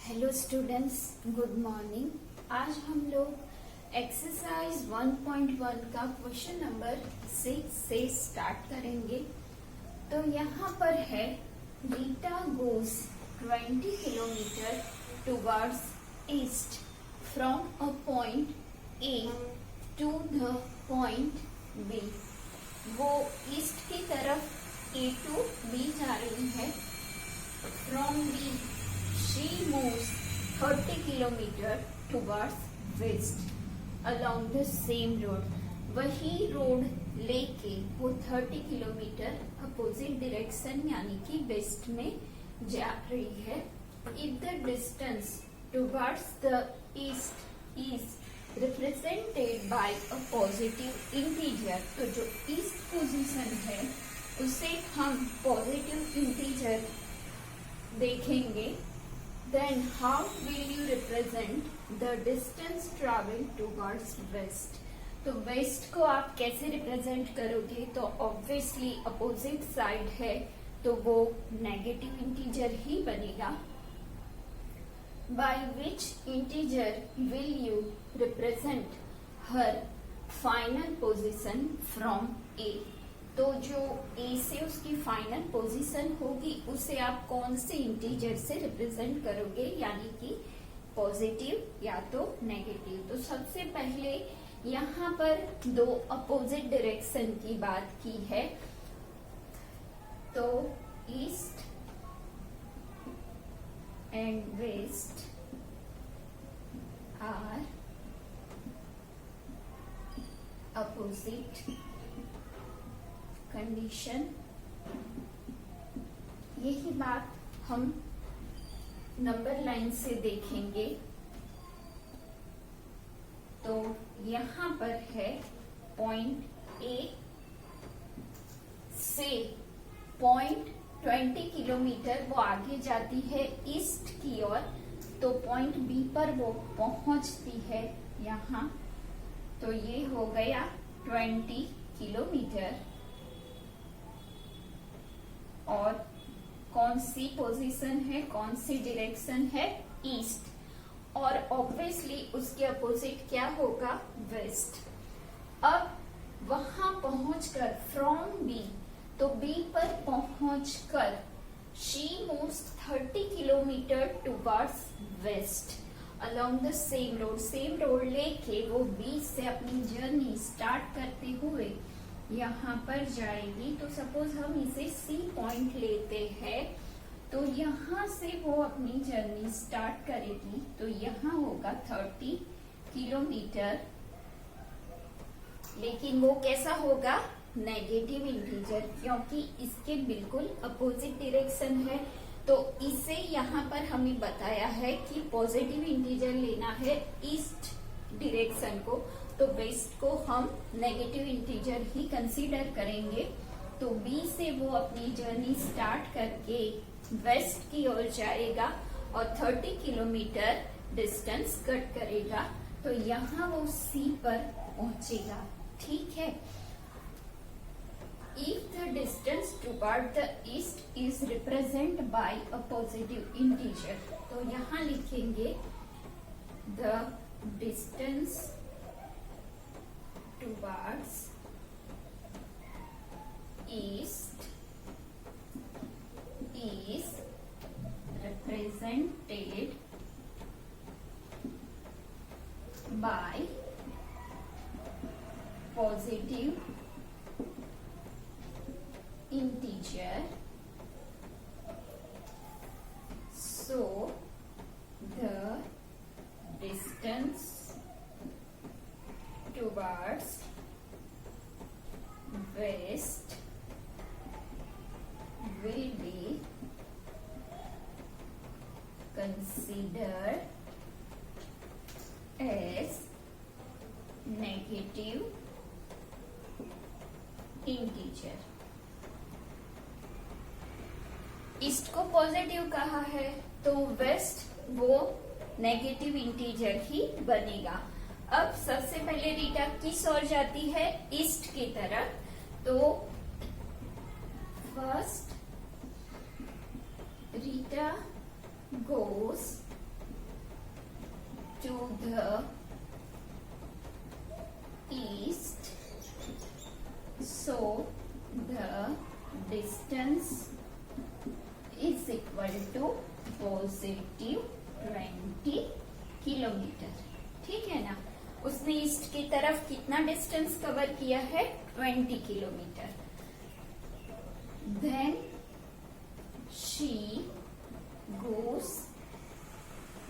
Hello students, good morning. आज हम लोग एक्सरसाइज 1.1 का क्वेश्चन नंबर 6 से स्टार्ट करेंगे। तो यहाँ पर है Rita goes 20 kilometre towards east from a point A to the point B. वो ईस्ट की तरफ ए टू बी जा रही है। From B she moves 30 kilometer towards west along the same road। वही रोड लेके वो 30 किलोमीटर अपोजिट डायरेक्शन यानी कि वेस्ट में जा रही है। If the distance towards the east is represented by a positive integer, तो जो ईस्ट पोजीशन है उसे हम पॉजिटिव इंटीजर देखेंगे। Then how will you represent the distance traveled towards west? तो वेस्ट को आप कैसे रिप्रेजेंट करोगे? तो ऑब्वियसली अपोजिट साइड है तो वो नेगेटिव इंटीजर ही बनेगा। By which integer will you represent her final position from A? तो जो A से उसकी फाइनल पोजीशन होगी उसे आप कौन से इंटीजर से रिप्रेजेंट करोगे, यानी कि पॉजिटिव या तो नेगेटिव। तो सबसे पहले यहाँ पर दो अपोजिट डायरेक्शन की बात की है। तो east and west are opposite condition. यही बात हम नंबर लाइन से देखेंगे। तो यहाँ पर है पॉइंट ए से पॉइंट 20 किलोमीटर वो आगे जाती है ईस्ट की ओर। तो पॉइंट बी पर वो पहुंचती है यहाँ। तो ये हो गया 20 किलोमीटर। और कौन सी पोजीशन है, कौन सी डायरेक्शन है? ईस्ट। और ऑब्वियसली उसके अपोजिट क्या होगा? वेस्ट। अब वहां पहुंचकर फ्रॉम बी, तो बी पर पहुंचकर she moves 30 kilometre towards waste along the same road. Same road लेके वो बी से अपनी जर्नी स्टार्ट करते हुए यहाँ पर जाएगी। तो सपोज हम इसे सी पॉइंट लेते हैं, तो यहाँ से वो अपनी जर्नी स्टार्ट करेगी। तो यहाँ होगा 30 किलोमीटर, लेकिन वो कैसा होगा? नेगेटिव इंटीजर, क्योंकि इसके बिल्कुल अपोजिट डायरेक्शन है। तो इसे यहाँ पर हमें बताया है कि पॉजिटिव इंटीजर लेना है ईस्ट डायरेक्शन को। तो वेस्ट को हम नेगेटिव इंटीजर ही कंसीडर करेंगे। तो बी से वो अपनी जर्नी स्टार्ट करके वेस्ट की ओर जाएगा और 30 किलोमीटर डिस्टेंस कट करेगा। तो यहाँ वो सी पर पहुंचेगा। ठीक है। If the distance toward the east is represented by a positive integer, तो यहाँ लिखेंगे the distance towards east is represented by positive integer, so the distance towards west will be considered as negative integer। East को positive कहा है तो waste वो negative integer ही बनेगा। अब सबसे पहले रीटा किस ओर जाती है? ईस्ट की तरफ। तो first Rita goes the east, so the distance is equal to positive 20 kilometre. ठीक है ना. उसने ईस्ट की तरफ कितना डिस्टेंस कवर किया है? 20 kilometre. Then she goes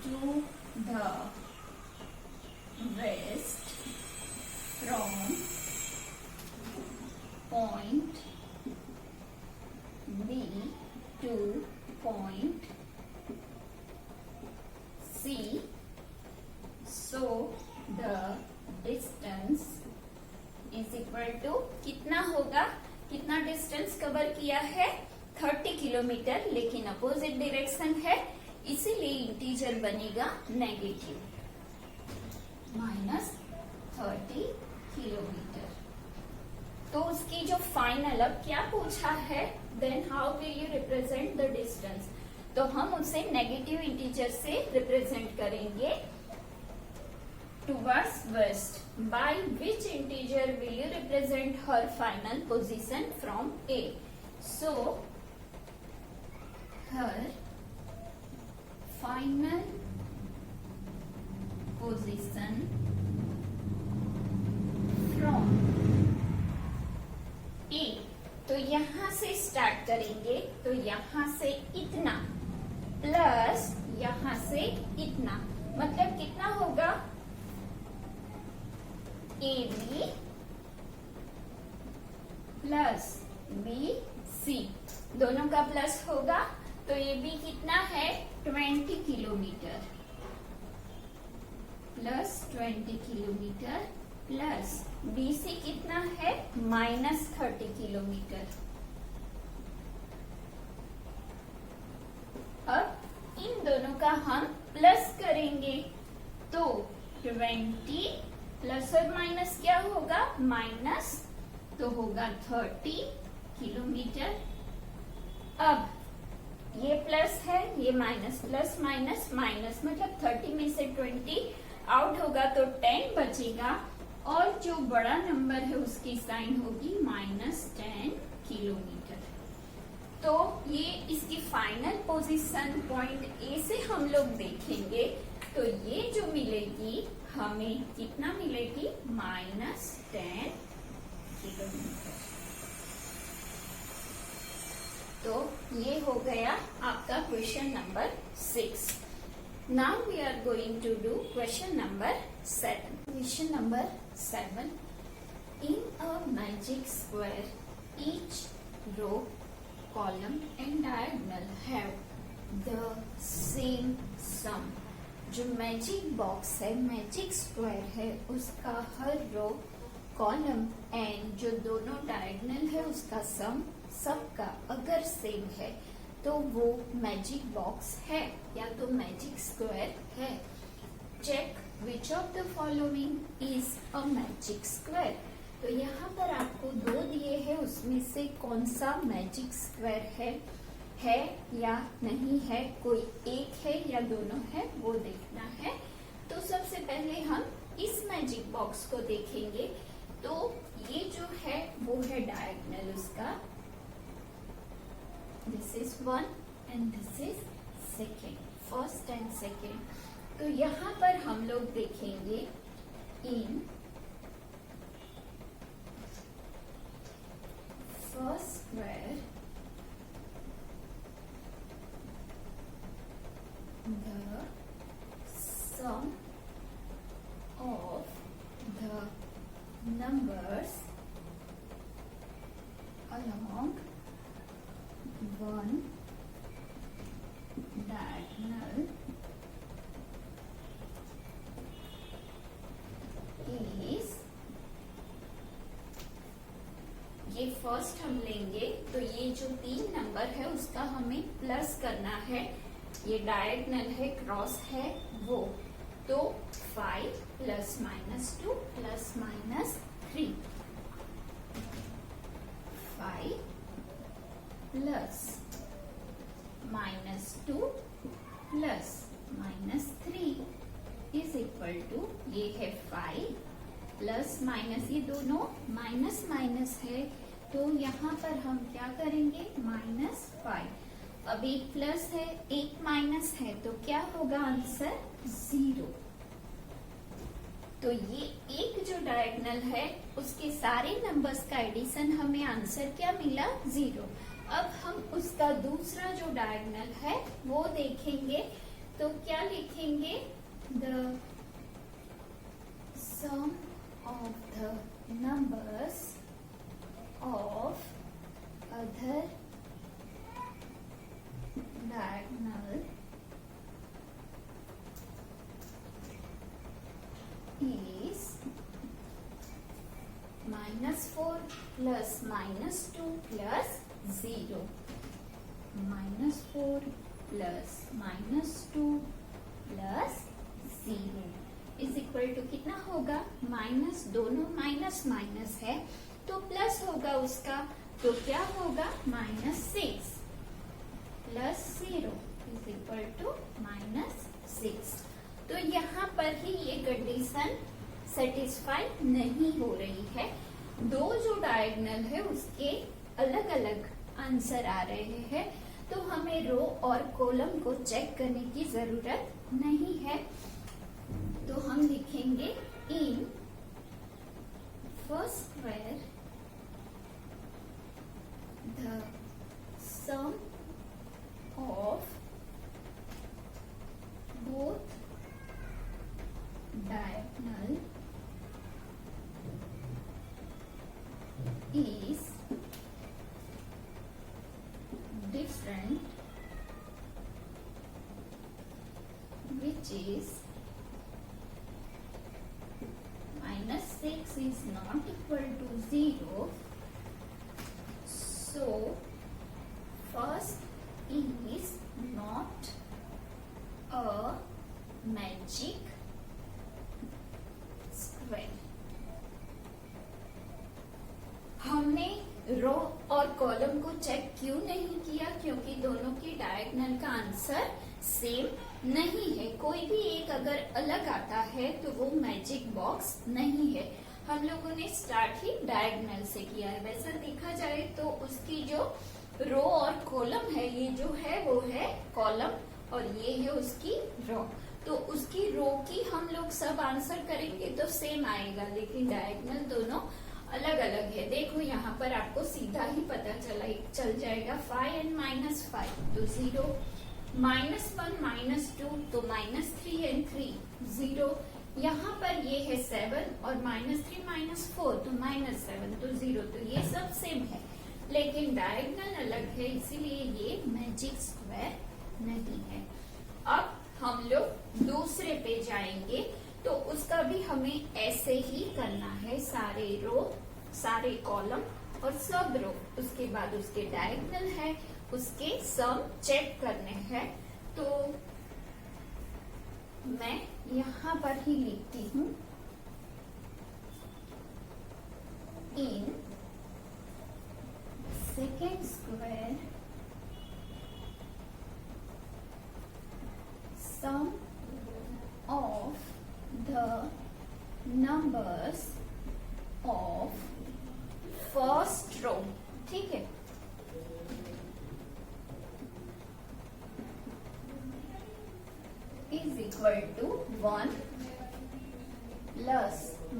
to the west from point B to point C, so the distance is equal to कितना होगा? कितना डिस्टेंस कवर किया है? 30 किलोमीटर, लेकिन अपोजिट डायरेक्शन है, इसीलिए इंटीजर बनेगा नेगेटिव, -30 किलोमीटर. तो उसकी जो फाइनल, अब क्या पूछा है, then how will you represent the distance, तो हम उसे नेगेटिव इंटीजर से रिप्रेजेंट करेंगे. Towards west, by which integer will you represent her final position from A, so her final position from A. तो यहां से स्टार्ट करेंगे, तो यहां से इतना प्लस यहां से इतना, मतलब कितना होगा? AB प्लस BC, दोनों का प्लस होगा, तो ये भी कितना है? 20 kilometre, plus 20 kilometre plus BC कितना है? -30 किलोमीटर. अब इन दोनों का हम प्लस करेंगे, तो 20 प्लस और माइनस क्या होगा? माइनस, तो होगा 30 किलोमीटर. अब ये प्लस है, ये माइनस, प्लस माइनस माइनस, मतलब 30 में से 20 आउट होगा तो 10 बचेगा, और जो बड़ा नंबर है उसकी साइन होगी -10 किलोमीटर. तो ये इसकी फाइनल पोजीशन पॉइंट ए से हम लोग देखेंगे, तो ये जो मिलेगी हमें कितना मिलेगी? -10 किलोमीटर. तो ये हो गया आपका question number 6. Now we are going to do question number 7. Question number 7. In a magic square, each row, column and diagonal have the same sum. जो मैजिक बॉक्स है, मैजिक स्क्वायर है, उसका हर रो, कॉलम एंड जो दोनों diagonal है उसका सम सबका अगर सेम है तो वो मैजिक बॉक्स है या तो मैजिक स्क्वायर है. Check which of the following is a magic square. तो यहाँ पर आपको 2 दिए हैं, उसमें से कौन सा मैजिक स्क्वायर है या नहीं है, कोई एक है या दोनों है, वो देखना है. तो सबसे पहले हम इस मैजिक बॉक्स को देखेंगे. तो ये जो है वो है डायगोनल उसका, this is 1 and this is second, first and second. तो यहाँ पर हम लोग देखेंगे in first square the sum of the numbers along one diagonal is, ये फर्स्ट हम लेंगे, तो ये जो 3 नंबर है उसका हमें प्लस करना है, ये डायगोनल है, क्रॉस है वो, तो 5 plus -2 plus -3, 5 plus -2 plus -3 is equal ये है 5 प्लस माइनस, ये दोनों माइनस माइनस है, तो यहाँ पर हम क्या करेंगे -5। अब एक प्लस है एक माइनस है, तो क्या होगा आंसर 0। तो ये एक जो डायगोनल है उसके सारे नंबर्स का एडिशन हमें आंसर क्या मिला 0। अब हम उसका दूसरा जो डायगोनल है वो देखेंगे, तो क्या लिखेंगे the sum of the numbers of other diagonal is -4 plus -2 plus 0। -4 plus -2 plus 0 is equal to कितना होगा, माइनस, दोनों माइनस माइनस है तो प्लस होगा उसका, तो क्या होगा -6 प्लस 0 इज इक्वल टू -6। तो यहाँ पर ही ये कंडीशन सेटिस्फाई नहीं हो रही है। दो जो डायगोनल है उसके अलग अलग आंसर आ रहे हैं, तो हमें रो और कॉलम को चेक करने की जरूरत नहीं है। तो हम लिखेंगे in first square the sum of both diagonal is different, which is -6 is not equal to 0. So first is not a magic हमने रो और कॉलम को चेक क्यों नहीं किया, क्योंकि दोनों के डायगोनल का आंसर सेम नहीं है। कोई भी एक अगर अलग आता है तो वो मैजिक बॉक्स नहीं है। हम लोगों ने स्टार्ट ही डायगोनल से किया है। वैसे देखा जाए तो उसकी जो रो और कॉलम है, ये जो है वो है कॉलम और ये है उसकी रो। तो उसकी रो की हम लोग सब आंसर करेंगे तो सेम आएगा, लेकिन डायगोनल दोनों अलग अलग है। देखो यहाँ पर आपको सीधा ही पता चल जाएगा 5 and -5 तो 0, -1 -2 तो -3 and 3 0। यहाँ पर ये है 7 और -3 -4 तो -7 तो 0। तो ये सब सेम है, लेकिन डायगोनल अलग है, इसीलिए ये मैजिक स्क्वायर नहीं है। अब हम लोग दूसरे पे जाएंगे, तो उसका भी हमें ऐसे ही करना है। सारे रो, सारे कॉलम और सब रो, उसके बाद उसके डायगोनल है, उसके सम चेक करने हैं। तो मैं यहाँ पर ही लिखती हूँ इन second square sum of the numbers of first row, ठीक है। is equal to 1 plus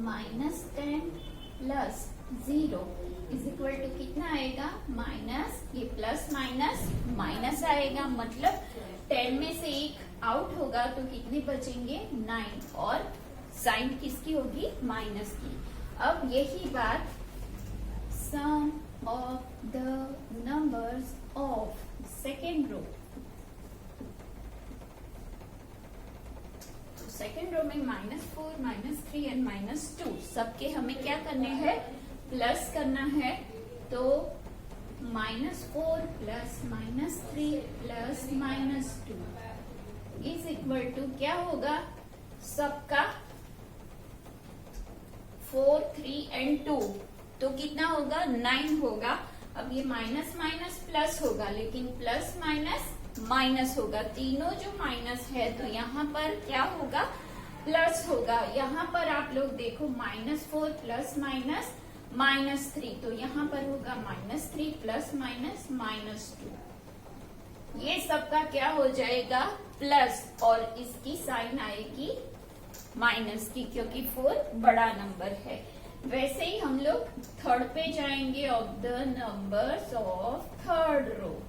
-10 plus 0 is equal to कितना आएगा, माइनस, ये प्लस माइनस माइनस आएगा, मतलब 10 में से एक आउट होगा तो कितने बचेंगे 9, और साइन किसकी होगी, माइनस की। अब यही बात sum of the numbers of second row, तो सेकेंड रो में -4 -3 एंड -2 सबके हमें क्या करने हैं, प्लस करना है। तो -4 plus -3 plus -2 is equal to क्या होगा, सबका 4 3 एंड 2 तो कितना होगा, 9 होगा। अब ये माइनस माइनस प्लस होगा, लेकिन प्लस माइनस माइनस होगा, तीनों जो माइनस है तो यहाँ पर क्या होगा, प्लस होगा। यहाँ पर आप लोग देखो -4 प्लस माइनस -3, तो यहाँ पर होगा -3 प्लस माइनस -2। ये सबका क्या हो जाएगा प्लस, और इसकी साइन आएगी माइनस की, क्योंकि 4 बड़ा नंबर है। वैसे ही हम लोग थर्ड पे जाएंगे। Of the numbers of third row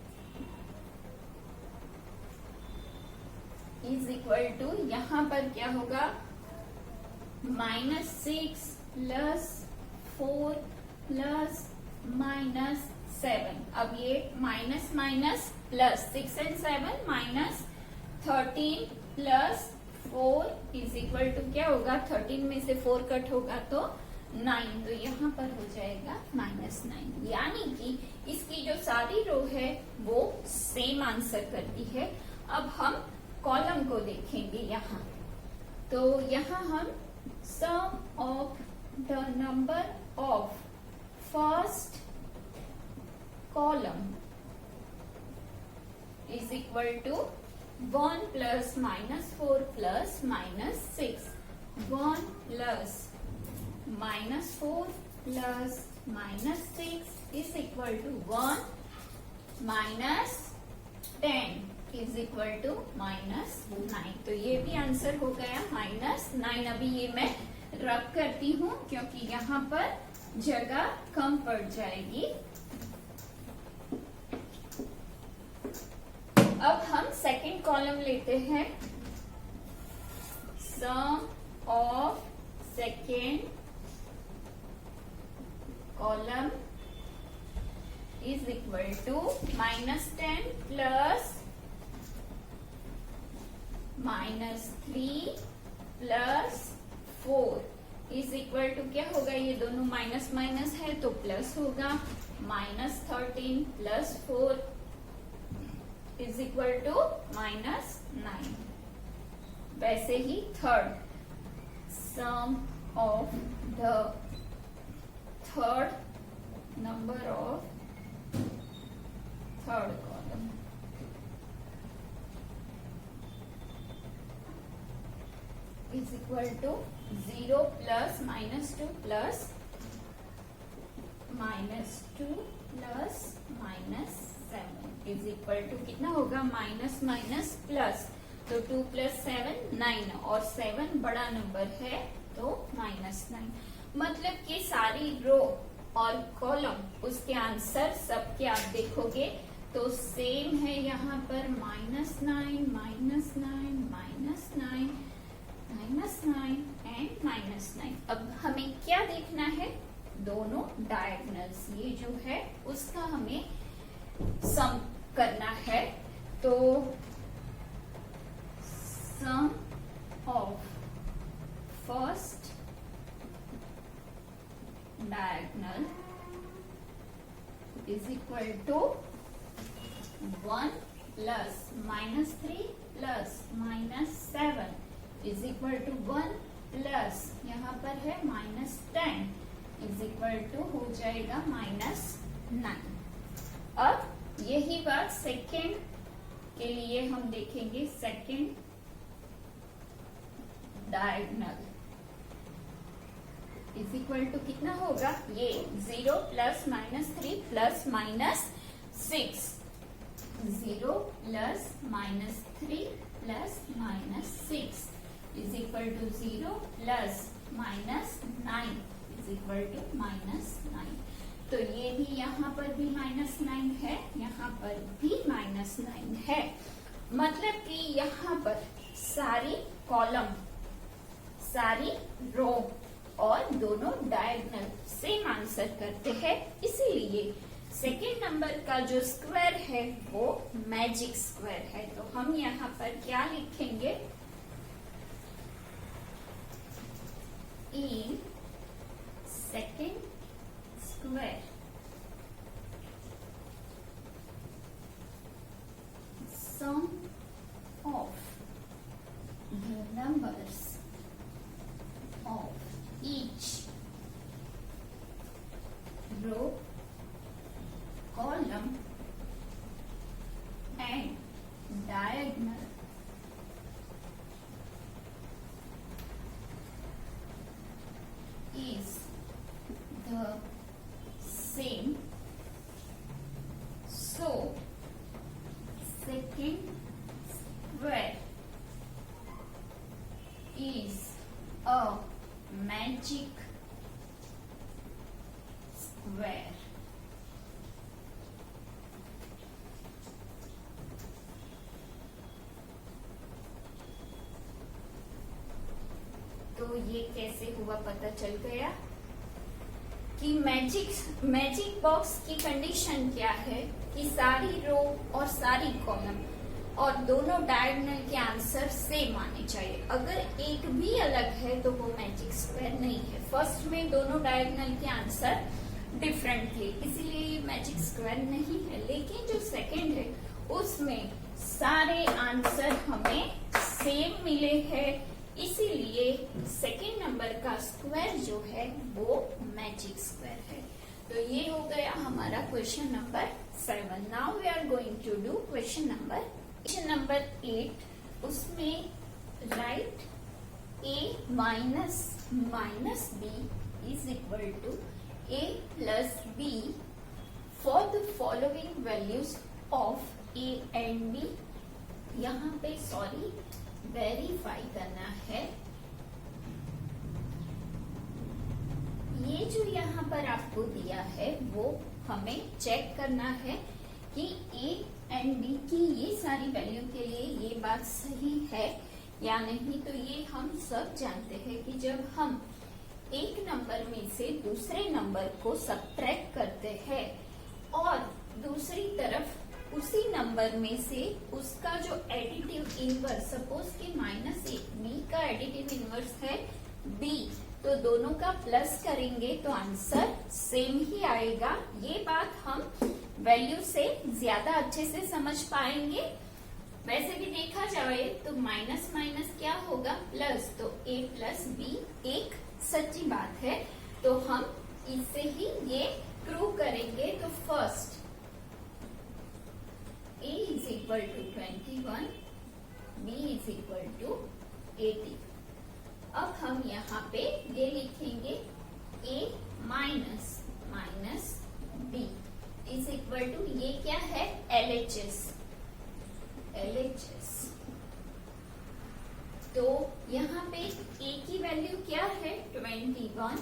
is equal to, यहाँ पर क्या होगा -6 प्लस 4 प्लस -7। अब ये minus minus plus 6 and 7 -13 plus 4 is equal to क्या होगा, 13 में से 4 कट होगा तो 9, तो यहाँ पर हो जाएगा -9। यानी कि इसकी जो सारी रो है वो सेम आंसर करती है। अब हम कॉलम को देखेंगे यहाँ, तो यहाँ हम sum of the number of first column is equal to 1 plus -4 plus -6, 1 plus -4 plus -6 is equal to 1 -10 is equal to -9। तो ये भी आंसर हो गया -9। अभी ये मैं रब करती हूँ क्योंकि यहाँ पर जगह कम पड़ जाएगी। अब हम सेकंड कॉलम लेते हैं। Sum of second column is equal to -10 plus -3 plus 4 is equal to क्या होगा, ये दोनों माइनस माइनस है तो प्लस होगा, -13 प्लस 4 इज इक्वल टू -9। वैसे ही third, sum of the third number of third column is equal to 0 plus -2 plus -2 plus -7 is equal to कितना होगा, माइनस माइनस प्लस, तो 2 प्लस 7 9, और 7 बड़ा नंबर है तो -9। मतलब कि सारी रो और कॉलम उसके आंसर सबके आप देखोगे तो सेम है। यहाँ पर -9 -9 एंड -9। अब हमें क्या देखना है, दोनों डायगोनल्स ये जो है उसका हमें सम करना है। तो sum of first diagonal is equal to 1 plus -3 plus -7 is equal to 1 plus यहाँ पर है -10 इज इक्वल टू हो जाएगा -9। अब यही बात सेकेंड के लिए हम देखेंगे। Second diagonal is equal to कितना होगा, ये 0 plus -3 plus -6, 0 plus -3 plus -6 is equal to 0 plus -9 is equal to -9। तो ये भी यहाँ पर भी -9 है, यहाँ पर भी -9 है। मतलब कि यहाँ पर सारी कॉलम, सारी रो और दोनों डायगोनल सेम आंसर करते हैं। इसीलिए सेकेंड नंबर का जो स्क्वायर है वो मैजिक स्क्वायर है। तो हम यहाँ पर क्या लिखेंगे, in second square sum of the numbers of each row, column and diagonal is a magic square. तो ये कैसे हुआ पता चल गया कि मैजिक बॉक्स की कंडीशन क्या है कि सारी रो और सारी कॉलम और दोनों डायगोनल के आंसर सेम आने चाहिए। अगर एक भी अलग है तो वो मैजिक स्क्वायर नहीं है। फर्स्ट में दोनों डायगोनल के आंसर डिफरेंट थे, इसीलिए ये मैजिक स्क्वायर नहीं है। लेकिन जो सेकंड है उसमें सारे आंसर हमें सेम मिले हैं, इसीलिए सेकंड नंबर का स्क्वायर जो है वो मैजिक स्क्वायर है। तो ये हो गया हमारा question number 7। Now we are going to do question number 8। उसमें write a minus b is equal to a plus b for the following values of a and b। यहाँ पे सॉरी वेरीफाई करना है। ये जो यहाँ पर आपको दिया है वो हमें चेक करना है कि a एंड b की ये सारी वैल्यू के लिए ये बात सही है या नहीं। तो ये हम सब जानते हैं कि जब हम एक नंबर में से दूसरे नंबर को सब्ट्रैक्ट करते हैं और दूसरी तरफ उसी नंबर में से उसका जो एडिटिव इनवर्स, सपोज कि -b का एडिटिव इनवर्स है b, तो दोनों का प्लस करेंगे तो आंसर सेम ही आएगा। ये बात हम वैल्यू से ज्यादा अच्छे से समझ पाएंगे। वैसे भी देखा जाए तो माइनस माइनस क्या होगा प्लस, तो a प्लस b एक सच्ची बात है, तो हम इससे ही ये प्रूव करेंगे। तो first a is equal to 21, b is equal to 80। अब हम यहाँ पे ये लिखेंगे a minus b is equal to, ये क्या है LHS। तो यहाँ पे a की वैल्यू क्या है 21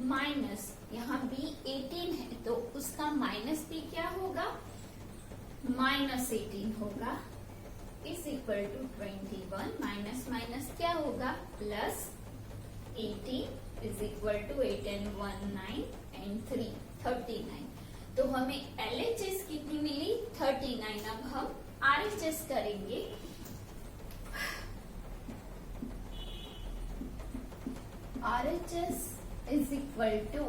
माइनस यहाँ b 18 है, तो उसका माइनस b क्या होगा -18 होगा, is equal to 21 minus minus क्या होगा plus 18 is equal to 8 and 1 9 and 3 39। तो हमें LHS कितनी मिली 39। अब हम RHS करेंगे। RHS is equal to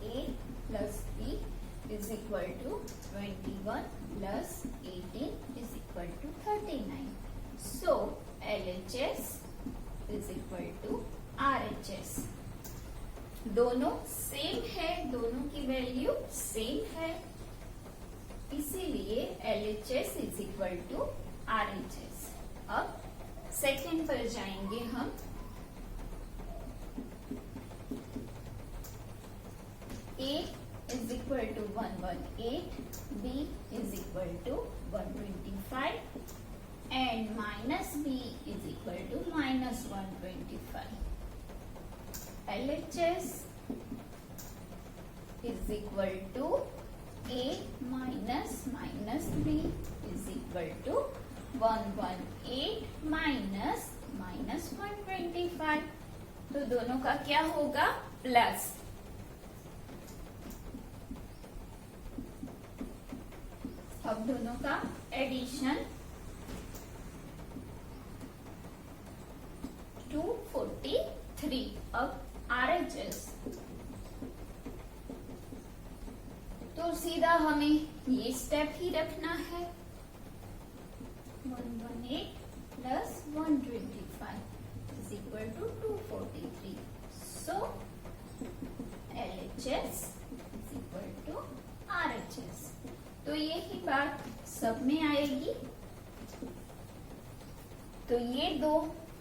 a plus b is equal to 21 plus 18 is equal to 39। So LHS is equal to RHS। दोनों same है, दोनों की वैल्यू सेम है, इसीलिए LHS is equal to RHS। अब सेकंड पर जाएंगे हम। A is equal to 118, B is equal to 125 and minus B is equal to minus 125. LHS is equal to A minus B is equal to 118 minus 125। तो दोनों का क्या होगा plus, अब दोनों का एडिशन 243। अब RHS तो सीधा हमें ये स्टेप ही रखना है 118 plus 125 is equal to 243। So LHS is equal to RHS। तो यही बात सब में आएगी। तो ये दो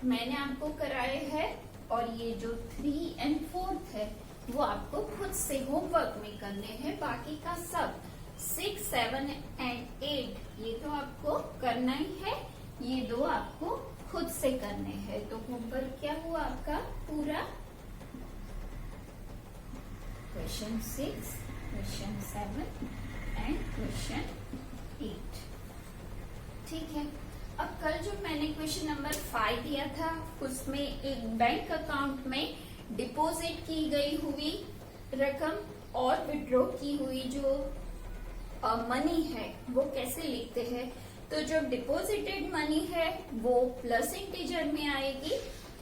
मैंने आपको कराए हैं और ये जो 3 and 4 है वो आपको खुद से होमवर्क में करने हैं। बाकी का सब 6, 7 and 8 ये तो आपको करना ही है, ये दो आपको खुद खुद से करने हैं। तो होमवर्क क्या हुआ आपका पूरा? Question 6, question 7 and question 8। ठीक है। अब कल जो मैंने क्वेश्चन नंबर 5 दिया था उसमें एक बैंक अकाउंट में डिपॉजिट की गई हुई रकम और विड्रॉ की हुई जो मनी है वो कैसे लिखते हैं। तो जो डिपॉजिटेड मनी है वो प्लस इंटीजर में आएगी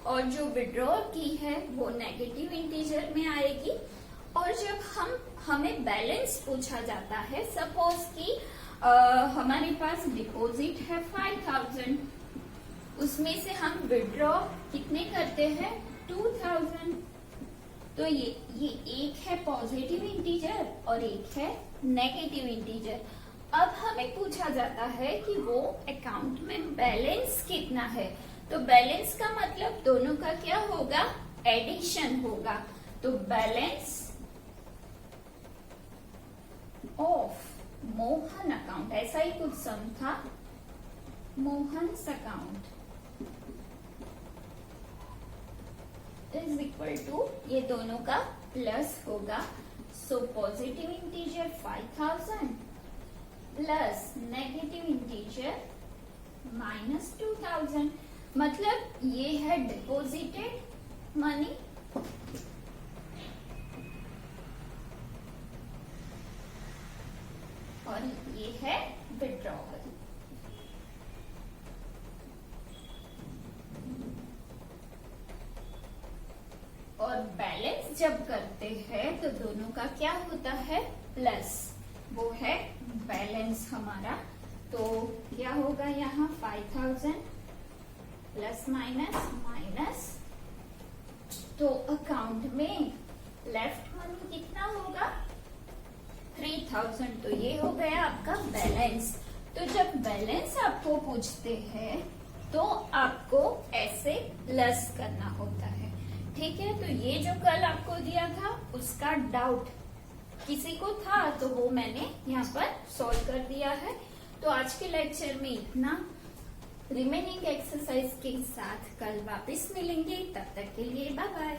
और जो विड्रॉ की है वो नेगेटिव इंटीजर में आएगी। और जब हमें बैलेंस पूछा जाता है, सपोज कि हमारे पास डिपॉजिट है 5000, उसमें से हम विड्रॉ कितने करते हैं 2000। तो ये एक है पॉजिटिव इंटीजर और एक है नेगेटिव इंटीजर। अब हमें पूछा जाता है कि वो अकाउंट में बैलेंस कितना है। तो बैलेंस का मतलब दोनों का क्या होगा? एडिशन होगा। तो बैलेंस ऑफ मोहन अकाउंट, ऐसा ही कुछ सम था, Mohan's account is equal to, ये दोनों का प्लस होगा। So positive integer 5000 plus negative integer -2000, मतलब ये है डिपॉजिटेड मनी और ये है विड्रॉवल। और बैलेंस जब करते हैं तो दोनों का क्या होता है? प्लस, वो है बैलेंस हमारा। तो क्या होगा यहाँ 5000 प्लस माइनस, तो अकाउंट में लेफ्ट मनी कितना होगा? 3000। तो ये हो गया आपका बैलेंस। तो जब बैलेंस आपको पूछते हैं तो आपको ऐसे प्लस करना होता है। ठीक है। तो ये जो कल आपको दिया था उसका डाउट किसी को था तो वो मैंने यहाँ पर सॉल्व कर दिया है। तो आज के लेक्चर में इतना। रिमेनिंग एक्सरसाइज के साथ कल वापस मिलेंगे, तब तक के लिए बाय बाय।